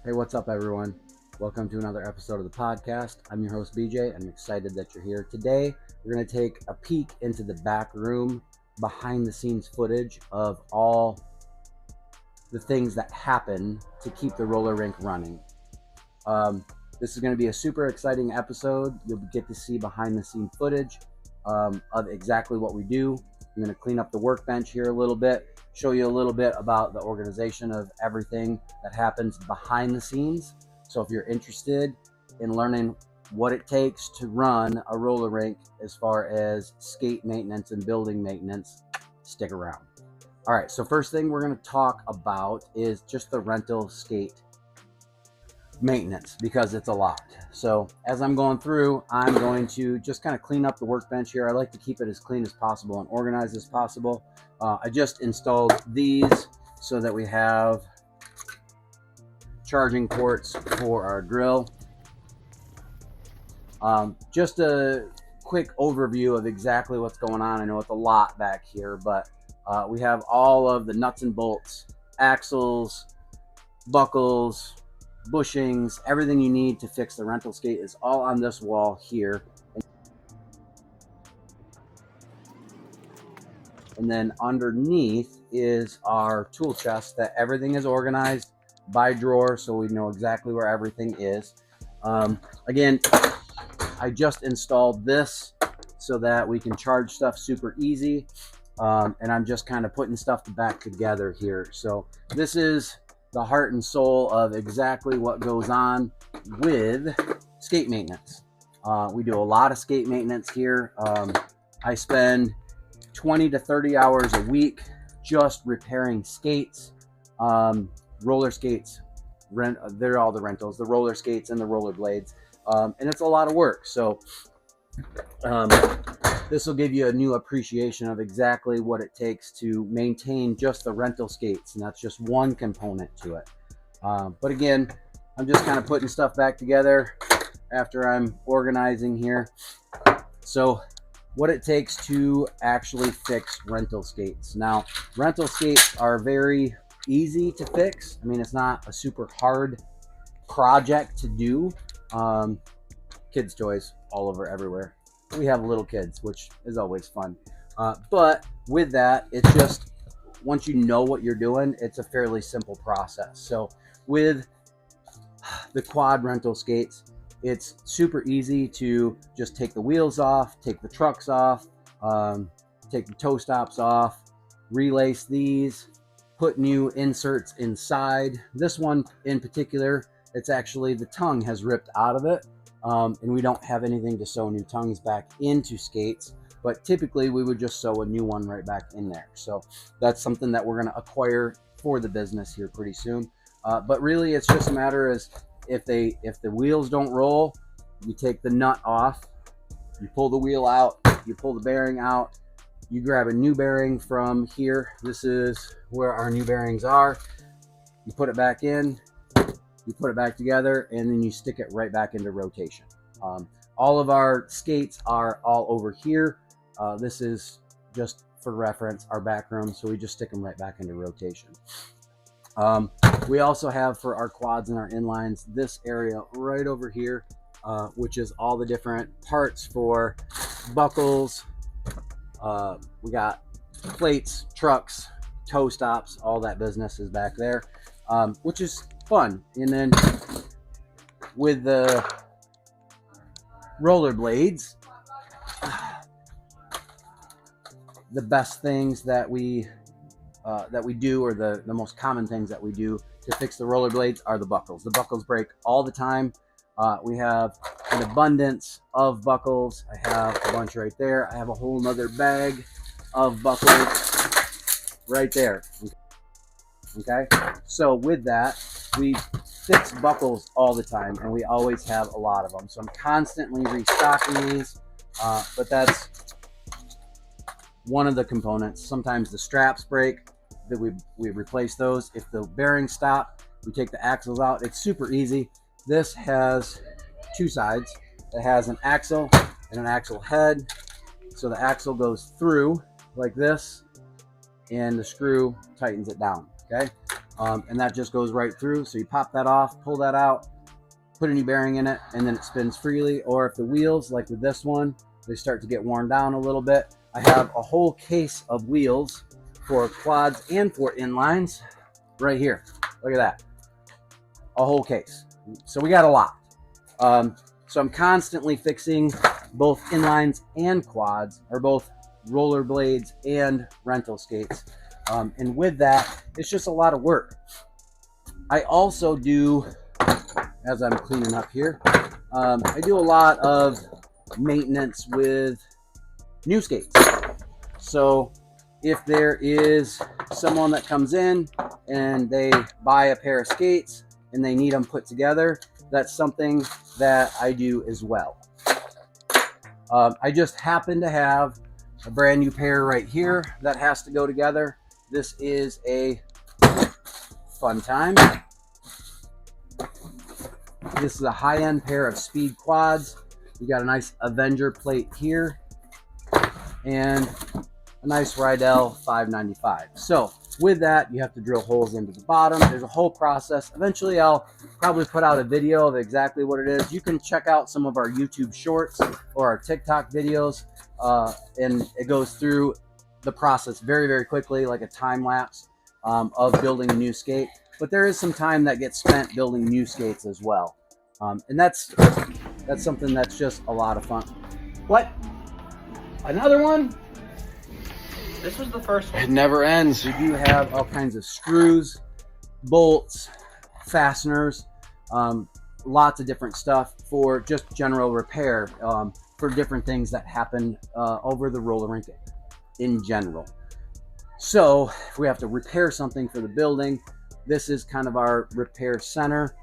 Hey, what's up, everyone? Welcome to another episode of the podcast. I'm your host, BJ, and I'm excited that you're here. Today, we're going to take a peek into the back room, behind the scenes footage of all the things that happen to keep the roller rink running. This is going to be a super exciting episode. You'll get to see behind the scene footage of exactly what we do. I'm going to clean up the workbench here a little bit, show you a little bit about the organization of everything that happens behind the scenes. So if you're interested in learning what it takes to run a roller rink as far as skate maintenance and building maintenance, stick around. All right, so first thing we're going to talk about is just the rental skate maintenance, because it's a lot. So as I'm going through, I'm going to just kind of clean up the workbench here. I like to keep it as clean as possible and organized as possible. I just installed these so that we have charging ports for our drill. Just a quick overview of exactly what's going on. I know it's a lot back here, but we have all of the nuts and bolts, axles, buckles, bushings, everything you need to fix the rental skate is all on this wall here. And then underneath is our tool chest that everything is organized by drawer, so we know exactly where everything is. Again, I just installed this so that we can charge stuff super easy. And I'm just kind of putting stuff back together here. So this is the heart and soul of exactly what goes on with skate maintenance. We do a lot of skate maintenance here. I spend 20 to 30 hours a week just repairing skates, roller skates. They're all the rentals, the roller skates and the roller blades. And it's a lot of work. So this will give you a new appreciation of exactly what it takes to maintain just the rental skates, and that's just one component to it. But again, I'm just kind of putting stuff back together after I'm organizing here. So what it takes to actually fix rental skates. Now, rental skates are very easy to fix. I mean, it's not a super hard project to do. Kids' toys all over everywhere. We have little kids, which is always fun. But with that, it's just, once you know what you're doing, it's a fairly simple process. So with the quad rental skates, it's super easy to just take the wheels off, take the trucks off, take the toe stops off, relace these, put new inserts inside. This one in particular, it's actually, the tongue has ripped out of it. And we don't have anything to sew new tongues back into skates, but typically we would just sew a new one right back in there. So that's something that we're going to acquire for the business here pretty soon. But really, it's just a matter of if the wheels don't roll, you take the nut off, you pull the wheel out, you pull the bearing out, you grab a new bearing from here. This is where our new bearings are. You put it back in. You put it back together, and then you stick it right back into rotation. All of our skates are all over here. This is just for reference, our back room, so we just stick them right back into rotation. We also have for our quads and our inlines, this area right over here, which is all the different parts for buckles. We got plates, trucks, toe stops, all that business is back there, which is fun. And then with the roller blades, the best things that we do, or the most common things that we do to fix the roller blades, are the buckles. The buckles break all the time. We have an abundance of buckles. I have a bunch right there. I have a whole nother bag of buckles right there. Okay, so with that, we fix buckles all the time, and we always have a lot of them. So I'm constantly restocking these, but that's one of the components. Sometimes the straps break, that we replace those. If the bearings stop, we take the axles out. It's super easy. This has two sides. It has an axle and an axle head. So the axle goes through like this, and the screw tightens it down. Okay, and that just goes right through. So you pop that off, pull that out, put a new bearing in it, and then it spins freely. Or if the wheels, like with this one, they start to get worn down a little bit, I have a whole case of wheels for quads and for inlines right here. Look at that, a whole case. So we got a lot. So I'm constantly fixing both inlines and quads, or both rollerblades and rental skates. And with that, it's just a lot of work. I also do, as I'm cleaning up here, I do a lot of maintenance with new skates. So if there is someone that comes in and they buy a pair of skates and they need them put together, that's something that I do as well. I just happen to have a brand new pair right here that has to go together. This is a fun time. This is a high-end pair of speed quads. You got a nice Avenger plate here and a nice Rydell 595. So with that, you have to drill holes into the bottom. There's a whole process. Eventually, I'll probably put out a video of exactly what it is. You can check out some of our YouTube shorts or our TikTok videos, and it goes through the process very, very quickly, like a time lapse of building a new skate. But there is some time that gets spent building new skates as well, and that's something that's just a lot of fun. What? Another one? This was the first one. It never ends. We do have all kinds of screws, bolts, fasteners, lots of different stuff for just general repair, for different things that happen over the roller rink in general. So if we have to repair something for the building, this is kind of our repair center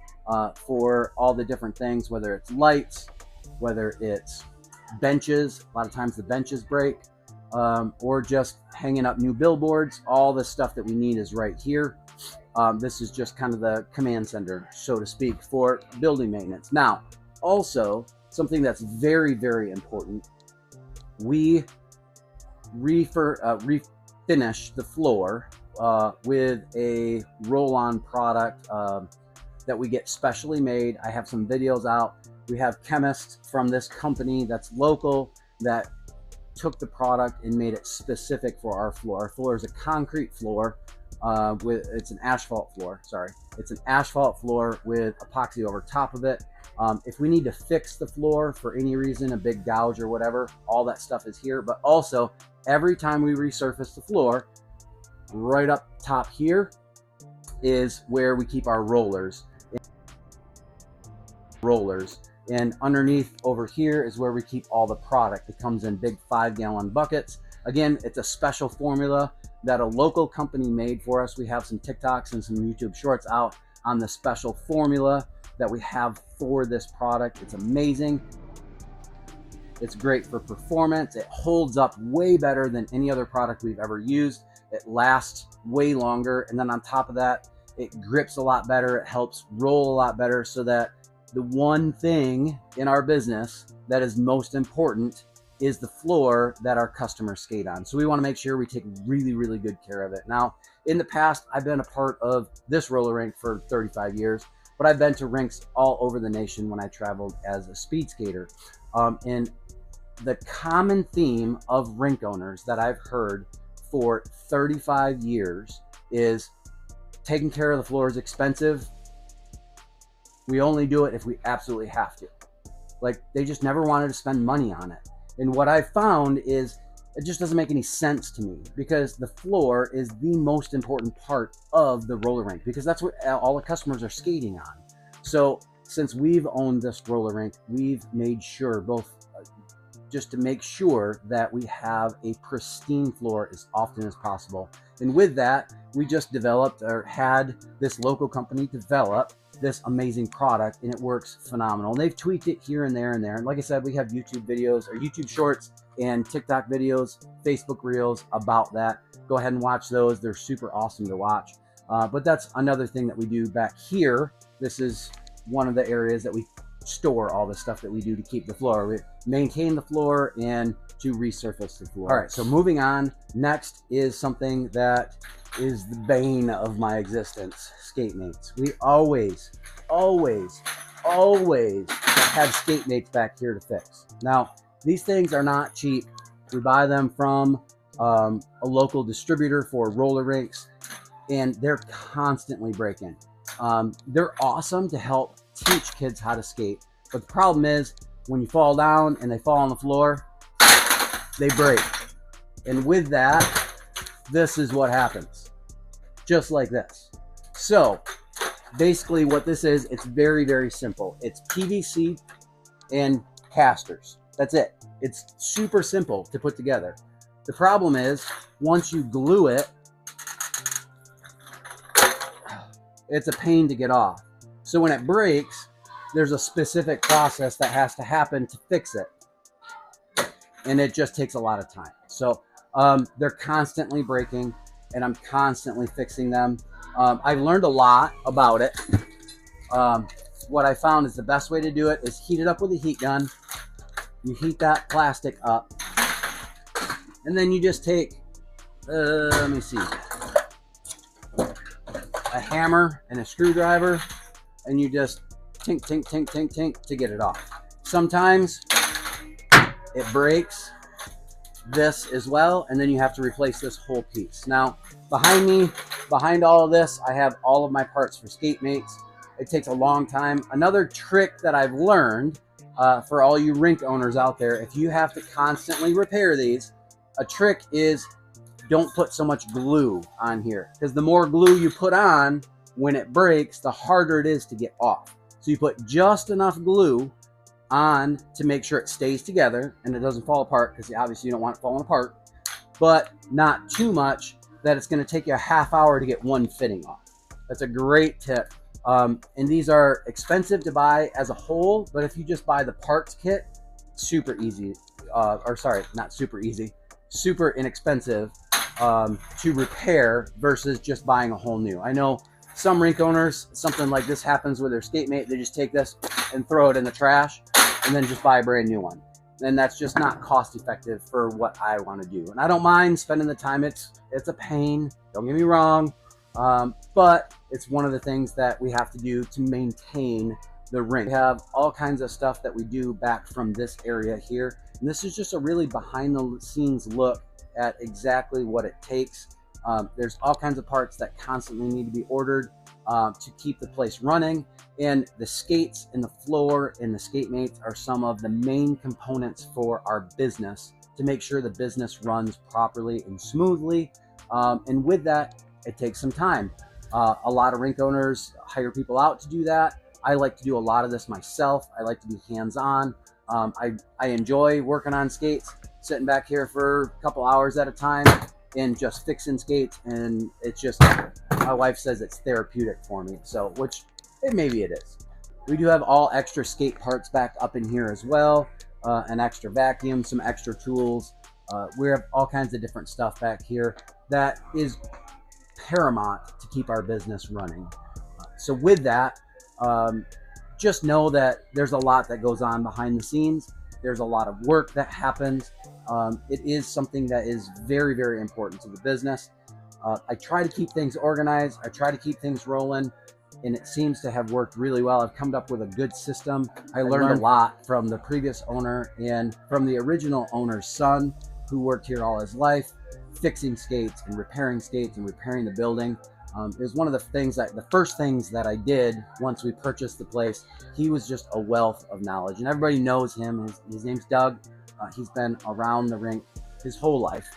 for all the different things, whether it's lights, whether it's benches. A lot of times the benches break. Or just hanging up new billboards. All the stuff that we need is right here. This is just kind of the command center, so to speak, for building maintenance. Now, also, something that's very, very important, we refinish the floor with a roll-on product that we get specially made. I have some videos out. We have chemists from this company that's local that took the product and made it specific for our floor. Our floor is a concrete floor it's an asphalt floor. Sorry, it's an asphalt floor with epoxy over top of it. If we need to fix the floor for any reason, a big gouge or whatever, all that stuff is here. But also, every time we resurface the floor, right up top here is where we keep our rollers. And underneath over here is where we keep all the product. It comes in big 5-gallon buckets. Again, it's a special formula that a local company made for us. We have some TikToks and some YouTube shorts out on the special formula that we have for this product. It's amazing. It's great for performance. It holds up way better than any other product we've ever used. It lasts way longer. And then on top of that, it grips a lot better. It helps roll a lot better, so that the one thing in our business that is most important is the floor that our customers skate on. So we want to make sure we take really, really good care of it. Now, in the past, I've been a part of this roller rink for 35 years, but I've been to rinks all over the nation when I traveled as a speed skater. And the common theme of rink owners that I've heard for 35 years is taking care of the floor is expensive. We only do it if we absolutely have to. Like, they just never wanted to spend money on it. And what I found is it just doesn't make any sense to me, because the floor is the most important part of the roller rink, because that's what all the customers are skating on. So since we've owned this roller rink, we've made sure just to make sure that we have a pristine floor as often as possible. And with that, we just developed, or had this local company develop, this amazing product, and it works phenomenal. And they've tweaked it here and there and there. And like I said, we have YouTube videos, or YouTube shorts and TikTok videos, Facebook reels about that. Go ahead and watch those. They're super awesome to watch. But that's another thing that we do back here. This is one of the areas that we store all the stuff that we do to keep the floor. We maintain the floor and to resurface the floor. All right, so moving on, next is something that is the bane of my existence, skate mates. We always have skate mates back here to fix. Now, these things are not cheap. We buy them from a local distributor for roller rinks, and they're constantly breaking. They're awesome to help teach kids how to skate, but the problem is when you fall down and they fall on the floor, they break. And with that, this is what happens. Just like this. So basically what this is, it's very, very simple. It's PVC and casters. That's it. It's super simple to put together. The problem is once you glue it, it's a pain to get off. So when it breaks, there's a specific process that has to happen to fix it. And it just takes a lot of time. So they're constantly breaking, and I'm constantly fixing them. I've learned a lot about it. What I found is the best way to do it is heat it up with a heat gun. You heat that plastic up, and then you just take, let me see, a hammer and a screwdriver, and you just tink, tink, tink, tink, tink to get it off. Sometimes it breaks this as well, and then you have to replace this whole piece. Now, behind me, behind all of this, I have all of my parts for skate mates. It takes a long time. Another trick that I've learned for all you rink owners out there, if you have to constantly repair these, a trick is don't put so much glue on here, because the more glue you put on when it breaks, the harder it is to get off. So you put just enough glue on to make sure it stays together and it doesn't fall apart, because obviously you don't want it falling apart, but not too much that it's going to take you a half hour to get one fitting off. That's a great tip. And these are expensive to buy as a whole, but if you just buy the parts kit, super easy, or sorry, not super easy, super inexpensive to repair versus just buying a whole new. I know some rink owners, something like this happens with their skate mate, they just take this and throw it in the trash and then just buy a brand new one. And that's just not cost effective for what I want to do. And I don't mind spending the time. It's a pain, don't get me wrong, but it's one of the things that we have to do to maintain the rink. We have all kinds of stuff that we do back from this area here. And this is just a really behind the scenes look at exactly what it takes. There's all kinds of parts that constantly need to be ordered to keep the place running. And the skates and the floor and the skate mates are some of the main components for our business to make sure the business runs properly and smoothly. And with that, it takes some time. A lot of rink owners hire people out to do that. I like to do a lot of this myself. I like to be hands-on. I enjoy working on skates, sitting back here for a couple hours at a time and just fixing skates. And it's just, my wife says it's therapeutic for me. So, which maybe it is. We do have all extra skate parts back up in here as well. An extra vacuum, some extra tools. We have all kinds of different stuff back here that is paramount to keep our business running. So with that, just know that there's a lot that goes on behind the scenes. There's a lot of work that happens. It is something that is very, very important to the business. I try to keep things organized. I try to keep things rolling, and it seems to have worked really well. I've come up with a good system. I learned a lot from the previous owner and from the original owner's son, who worked here all his life, fixing skates and repairing the building. It was one of the first things that I did once we purchased the place. He was just a wealth of knowledge, and everybody knows him. His name's Doug. He's been around the rink his whole life.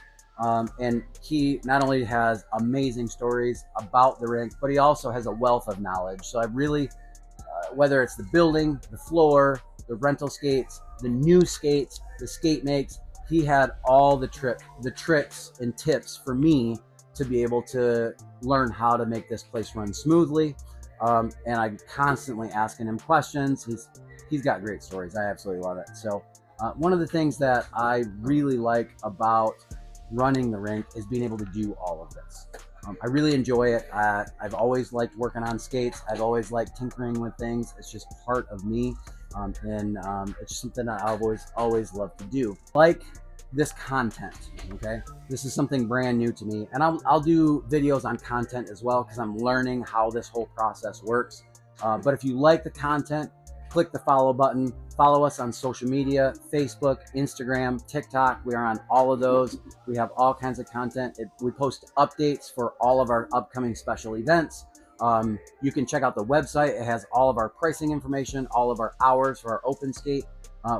And he not only has amazing stories about the rink, but he also has a wealth of knowledge. So I really, whether it's the building, the floor, the rental skates, the new skates, the skate makes, he had all the tricks and tips for me to be able to learn how to make this place run smoothly. And I'm constantly asking him questions. He's got great stories. I absolutely love it. So one of the things that I really like about running the rink is being able to do all of this. I really enjoy it. I've always liked working on skates. I've always liked tinkering with things. It's just part of me. And it's just something that I've always loved to do. Like this content. Okay, this is something brand new to me, and I'll do videos on content as well because I'm learning how this whole process works. But if you like the content, click the follow button. Follow us on social media: Facebook, Instagram, TikTok. We are on all of those. We have all kinds of content. We post updates for all of our upcoming special events. You can check out the website. It has all of our pricing information, all of our hours for our open skate,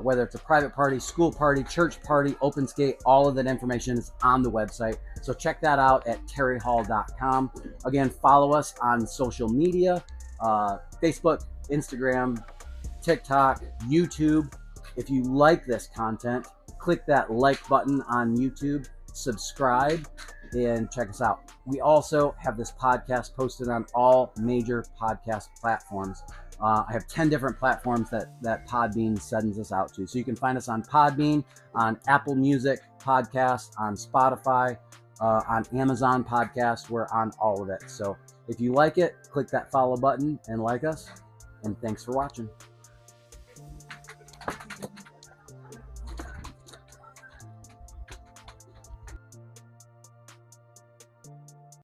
whether it's a private party, school party, church party, open skate, all of that information is on the website. So check that out at tarryhall.com. Again, follow us on social media, Facebook, Instagram, TikTok, YouTube. If you like this content, click that like button on YouTube, subscribe, and check us out. We also have this podcast posted on all major podcast platforms. I have 10 different platforms that Podbean sends us out to. So you can find us on Podbean, on Apple Music Podcast, on Spotify, on Amazon Podcast. We're on all of it. So if you like it, click that follow button and like us. And thanks for watching.